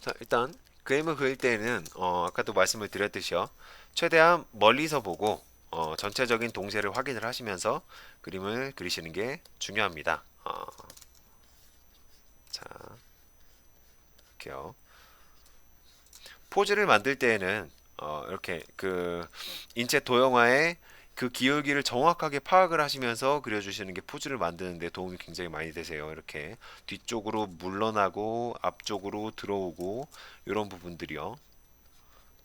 자, 일단 그림을 그릴 때는 아까도 말씀을 드렸듯이요. 최대한 멀리서 보고 전체적인 동세를 확인을 하시면서 그림을 그리시는 게 중요합니다. 자, 이렇게요. 포즈를 만들 때에는 이렇게 그 인체 도형화의 그 기울기를 정확하게 파악을 하시면서 그려주시는 게 포즈를 만드는 데 도움이 굉장히 많이 되세요. 이렇게 뒤쪽으로 물러나고 앞쪽으로 들어오고 이런 부분들이요.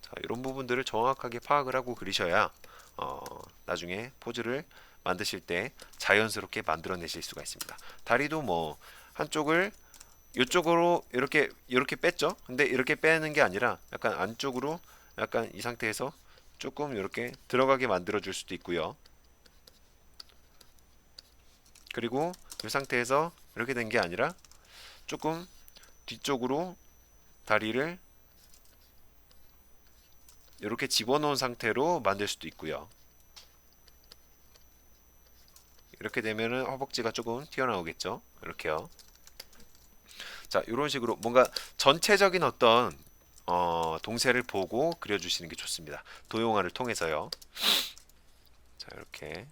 자, 이런 부분들을 정확하게 파악을 하고 그리셔야 어, 나중에 포즈를 만드실 때 자연스럽게 만들어내실 수가 있습니다. 다리도 뭐 한쪽을 이쪽으로 이렇게 뺐죠. 근데 이렇게 빼는 게 아니라 약간 안쪽으로 약간 이 상태에서 조금 이렇게 들어가게 만들어 줄 수도 있고요. 그리고 이 상태에서 이렇게 된 게 아니라 조금 뒤쪽으로 다리를 이렇게 집어넣은 상태로 만들 수도 있고요. 이렇게 되면은 허벅지가 조금 튀어나오겠죠. 이렇게요. 자, 이런 식으로 뭔가 전체적인 어떤 동세를 보고 그려주시는 게 좋습니다. 도형화를 통해서요. 자, 이렇게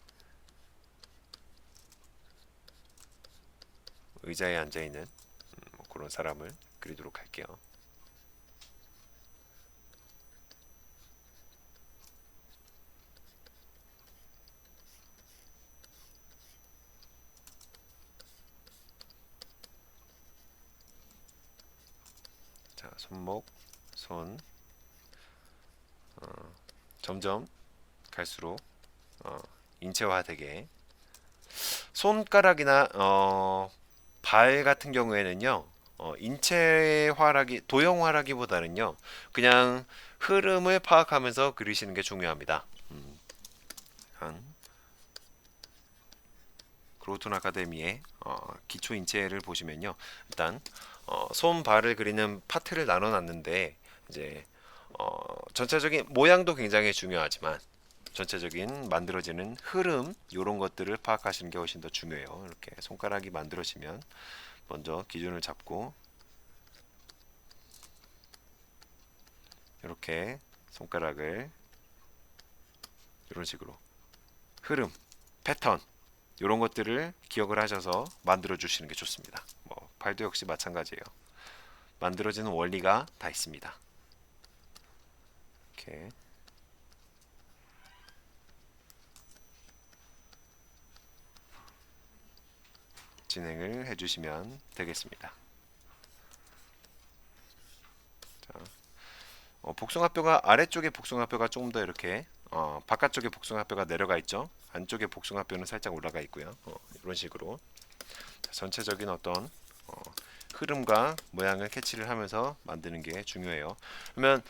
의자에 앉아 있는 뭐 그런 사람을 그리도록 할게요. 자, 손목, 손, 점점 갈수록 어, 인체화되게 손가락이나 발 같은 경우에는요. 인체화라기 도형화라기보다는요. 그냥 흐름을 파악하면서 그리시는 게 중요합니다. 한 그로톤 아카데미의 기초 인체를 보시면요. 일단 손, 발을 그리는 파트를 나눠 놨는데 이제 전체적인 모양도 굉장히 중요하지만 전체적인 만들어지는 흐름 이런 것들을 파악하시는 게 훨씬 더 중요해요. 이렇게 손가락이 만들어지면 먼저 기준을 잡고 이렇게 손가락을 이런 식으로 흐름, 패턴 이런 것들을 기억을 하셔서 만들어 주시는 게 좋습니다. 뭐 발도 역시 마찬가지예요. 만들어지는 원리가 다 있습니다. 이렇게 진행을 해주시면 되겠습니다. 자, 복숭아뼈가 아래쪽에 복숭아뼈가 조금 더 이렇게 바깥쪽에 복숭아뼈가 내려가 있죠. 안쪽에 복숭아뼈는 살짝 올라가 있고요. 이런 식으로 자, 전체적인 어떤 어, 흐름과 모양을 캐치를 하면서 만드는 게 중요해요. 그러면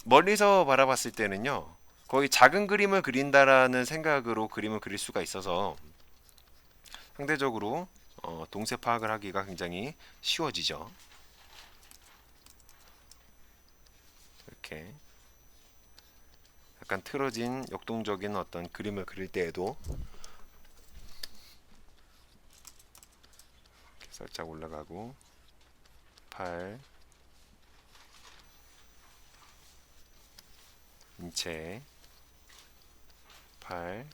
멀리서 바라봤을 때는요. 거의 작은 그림을 그린다라는 생각으로 그림을 그릴 수가 있어서 상대적으로 동세 파악을 하기가 굉장히 쉬워지죠. 이렇게 약간 틀어진 역동적인 어떤 그림을 그릴 때에도 이렇게 살짝 올라가고 팔, 인체, 팔,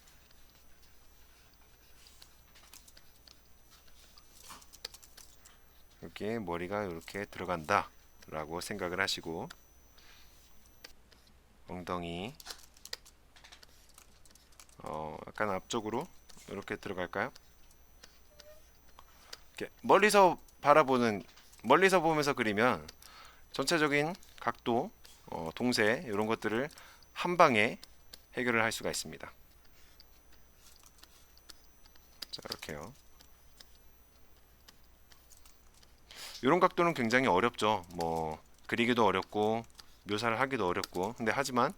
이렇게 머리가 이렇게 들어간다 라고 생각을 하시고 엉덩이 약간 앞쪽으로 이렇게 들어갈까요? 이렇게 멀리서 보면서 그리면 전체적인 각도, 동세 이런 것들을 한 방에 해결을 할 수가 있습니다. 자, 이렇게요. 이런 각도는 굉장히 어렵죠. 뭐 그리기도 어렵고 묘사를 하기도 어렵고 근데 하지만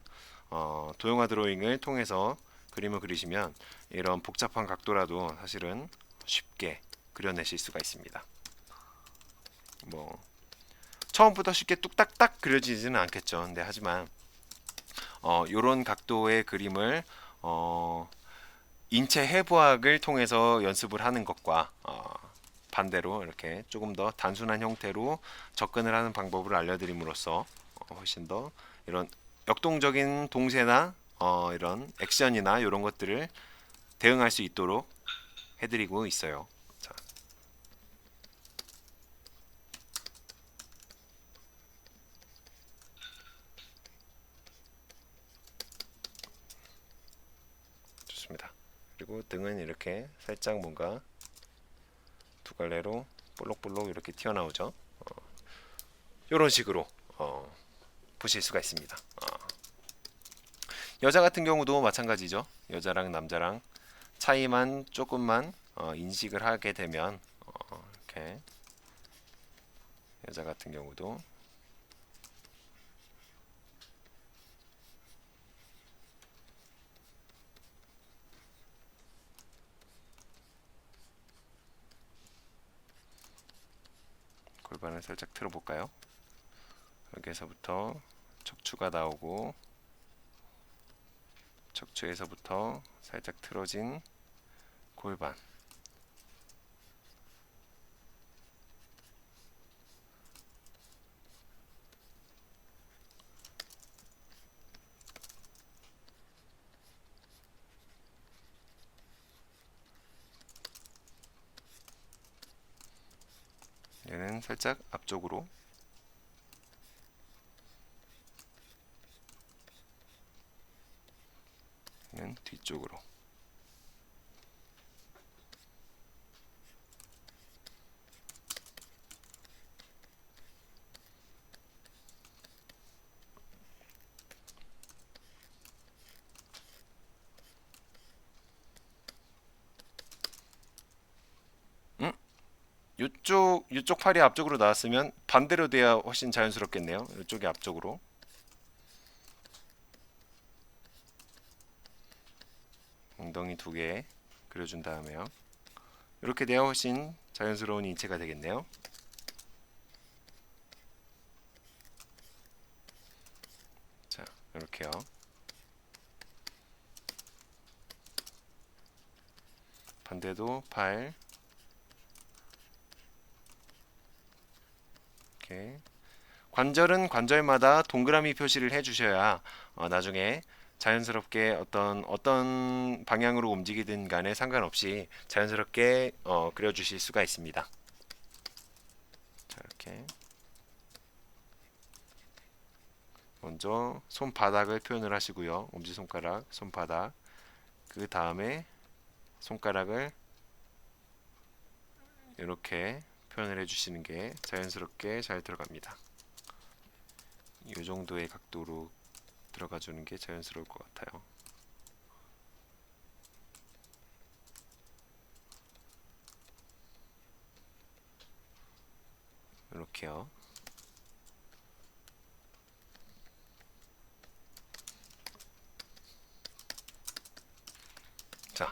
도형화 드로잉을 통해서 그림을 그리시면 이런 복잡한 각도라도 사실은 쉽게 그려내실 수가 있습니다. 뭐 처음부터 쉽게 뚝딱딱 그려지지는 않겠죠. 근데 하지만 이런 각도의 그림을 인체 해부학을 통해서 연습을 하는 것과 반대로 이렇게 조금 더 단순한 형태로 접근을 하는 방법을 알려드림으로써 훨씬 더 이런 역동적인 동세나 이런 액션이나 이런 것들을 대응할 수 있도록 해드리고 있어요. 자, 좋습니다. 그리고 등은 이렇게 살짝 뭔가 두 갈래로 볼록볼록 이렇게 튀어나오죠. 이런 식으로 보실 수가 있습니다. 여자 같은 경우도 마찬가지죠. 여자랑 남자랑 차이만 조금만 인식을 하게 되면 이렇게 여자 같은 경우도 골반을 살짝 틀어 볼까요? 여기에서부터 척추가 나오고 척추에서부터 살짝 틀어진 골반, 얘는 살짝 앞쪽으로, 얘는 뒤쪽으로. 이쪽 팔이 앞쪽으로 나왔으면 반대로 돼야 훨씬 자연스럽겠네요. 이쪽이 앞쪽으로. 엉덩이 두 개 그려준 다음에요. 이렇게 돼야 훨씬 자연스러운 인체가 되겠네요. 자, 이렇게요. 반대도 팔 이렇게. 관절은 관절마다 동그라미 표시를 해주셔야 나중에 자연스럽게 어떤 방향으로 움직이든 간에 상관없이 자연스럽게 그려주실 수가 있습니다. 자, 이렇게 먼저 손바닥을 표현을 하시고요. 엄지손가락, 손바닥. 그 다음에 손가락을 이렇게 표현을 해주시는 게 자연스럽게 잘 들어갑니다. 이 정도의 각도로 들어가 주는 게 자연스러울 것 같아요. 이렇게요. 자,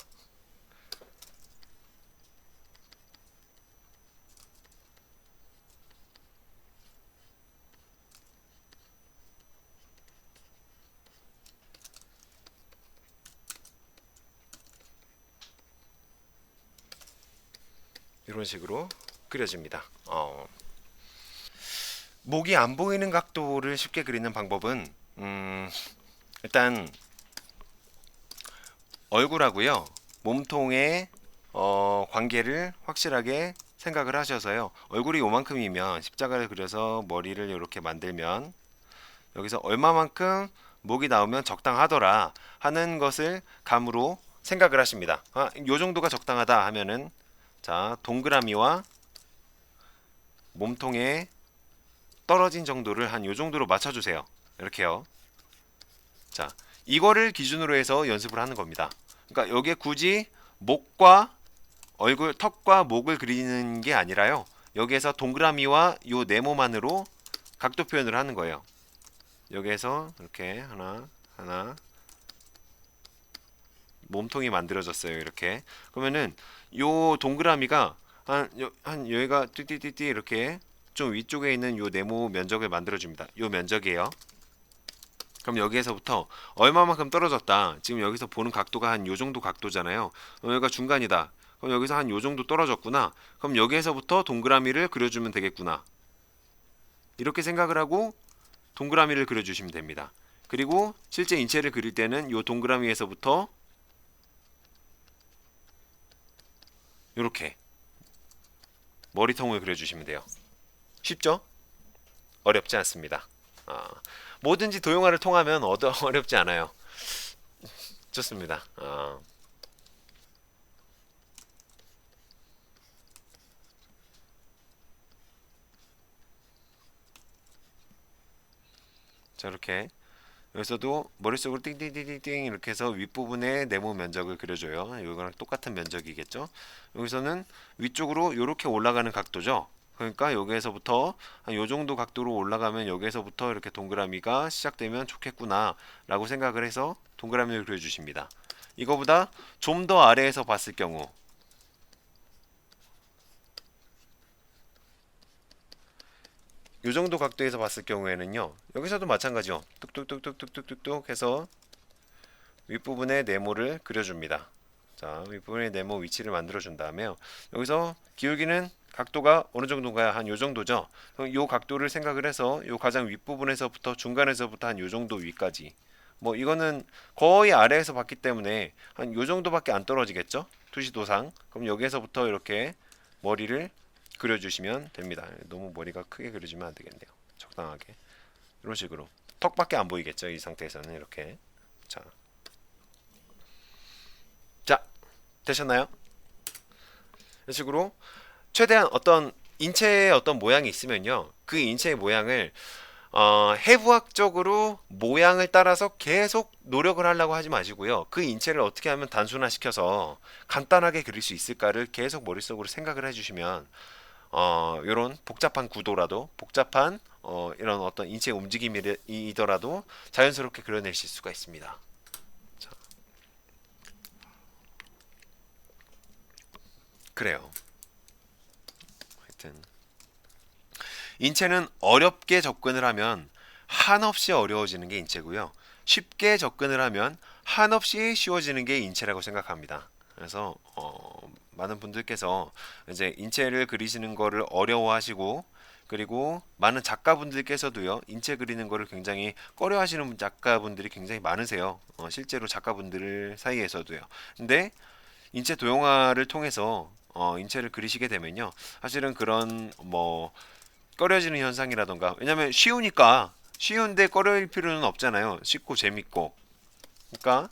이런 식으로 그려집니다. 목이 안 보이는 각도를 쉽게 그리는 방법은 일단 얼굴하고요 몸통의 관계를 확실하게 생각을 하셔서요. 얼굴이 요만큼이면 십자가를 그려서 머리를 이렇게 만들면 여기서 얼마만큼 목이 나오면 적당하더라 하는 것을 감으로 생각을 하십니다. 요 정도가 적당하다 하면은 자, 동그라미와 몸통에 떨어진 정도를 한 요 정도로 맞춰주세요. 이렇게요. 자, 이거를 기준으로 해서 연습을 하는 겁니다. 그러니까 여기에 굳이 목과 얼굴, 턱과 목을 그리는 게 아니라요. 여기에서 동그라미와 요 네모만으로 각도 표현을 하는 거예요. 여기에서 이렇게 하나 몸통이 만들어졌어요. 이렇게. 그러면은 요 동그라미가 한 여기가 띠띠띠띠 이렇게 좀 위쪽에 있는 요 네모 면적을 만들어줍니다. 요 면적이에요. 그럼 여기에서부터 얼마만큼 떨어졌다. 지금 여기서 보는 각도가 한 요 정도 각도잖아요. 여기가 중간이다. 그럼 여기서 한 요 정도 떨어졌구나. 그럼 여기에서부터 동그라미를 그려주면 되겠구나. 이렇게 생각을 하고 동그라미를 그려주시면 됩니다. 그리고 실제 인체를 그릴 때는 요 동그라미에서부터 이렇게 머리통을 그려주시면 돼요. 쉽죠? 어렵지 않습니다. 뭐든지 도형화를 통하면 어렵지 않아요. 좋습니다. 자, 이렇게 여기서도 머릿속으로 띵띵띵띵띵 이렇게 해서 윗부분에 네모 면적을 그려줘요. 이거랑 똑같은 면적이겠죠. 여기서는 위쪽으로 이렇게 올라가는 각도죠. 그러니까 여기에서부터 한 요 정도 각도로 올라가면 여기에서부터 이렇게 동그라미가 시작되면 좋겠구나 라고 생각을 해서 동그라미를 그려주십니다. 이거보다 좀 더 아래에서 봤을 경우 요 정도 각도에서 봤을 경우에는요, 여기서도 마찬가지요. 뚝뚝뚝뚝뚝뚝뚝 해서 윗부분에 네모를 그려줍니다. 자, 윗부분에 네모 위치를 만들어 준 다음에요. 여기서 기울기는 각도가 어느 정도인가요? 한 요 정도죠. 그럼 요 각도를 생각을 해서 요 가장 윗부분에서부터 중간에서부터 한 요 정도 위까지. 뭐 이거는 거의 아래에서 봤기 때문에 한 요 정도밖에 안 떨어지겠죠? 투시도상. 그럼 여기에서부터 이렇게 머리를 그려주시면 됩니다. 너무 머리가 크게 그려지면 안 되겠네요. 적당하게. 이런 식으로. 턱밖에 안 보이겠죠? 이 상태에서는 이렇게. 자, 자, 되셨나요? 이런 식으로 최대한 어떤 인체의 어떤 모양이 있으면요, 그 인체의 모양을 해부학적으로 모양을 따라서 계속 노력을 하려고 하지 마시고요. 그 인체를 어떻게 하면 단순화시켜서 간단하게 그릴 수 있을까를 계속 머릿속으로 생각을 해주시면 이런 복잡한 구도라도 복잡한 이런 어떤 인체 움직임이더라도 자연스럽게 그려내실 수가 있습니다. 자, 그래요. 하여튼 인체는 어렵게 접근을 하면 한없이 어려워지는 게 인체고요. 쉽게 접근을 하면 한없이 쉬워지는 게 인체라고 생각합니다. 그래서 많은 분들께서 이제 인체를 그리시는 거를 어려워하시고, 그리고 많은 작가분들께서도요, 인체 그리는 거를 굉장히 꺼려하시는 작가분들이 굉장히 많으세요. 실제로 작가분들 사이에서도요. 근데 인체 도형화를 통해서 인체를 그리시게 되면요, 사실은 그런 뭐 꺼려지는 현상이라던가, 왜냐면 쉬우니까, 쉬운데 꺼려일 필요는 없잖아요. 쉽고 재밌고. 그러니까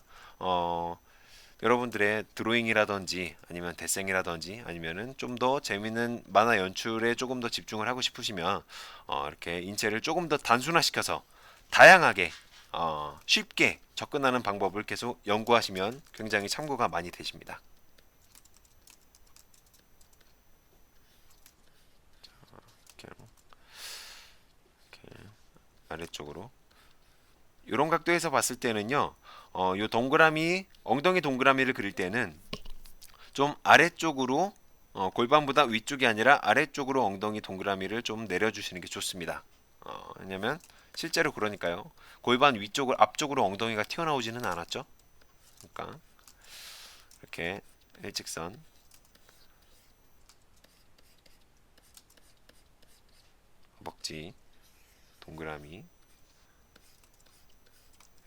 여러분들의 드로잉이라든지 아니면 데생이라든지 아니면은 좀 더 재밌는 만화 연출에 조금 더 집중을 하고 싶으시면 이렇게 인체를 조금 더 단순화시켜서 다양하게 쉽게 접근하는 방법을 계속 연구하시면 굉장히 참고가 많이 되십니다. 이렇게, 이렇게 아래쪽으로 이런 각도에서 봤을 때는요, 요 동그라미, 엉덩이 동그라미를 그릴 때는 좀 아래쪽으로, 골반보다 위쪽이 아니라 아래쪽으로 엉덩이 동그라미를 좀 내려주시는 게 좋습니다. 왜냐면 실제로 그러니까요. 골반 위쪽을 앞쪽으로 엉덩이가 튀어나오지는 않았죠. 그러니까 이렇게 일직선, 허벅지, 동그라미,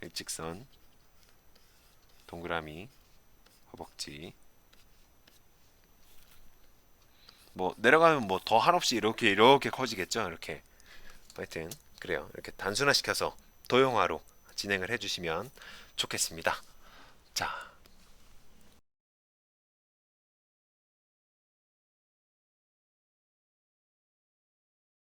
일직선, 동그라미, 허벅지. 뭐 내려가면 뭐 더 한없이 이렇게 커지겠죠. 이렇게. 하여튼 그래요. 이렇게 단순화시켜서 도형화로 진행을 해주시면 좋겠습니다. 자,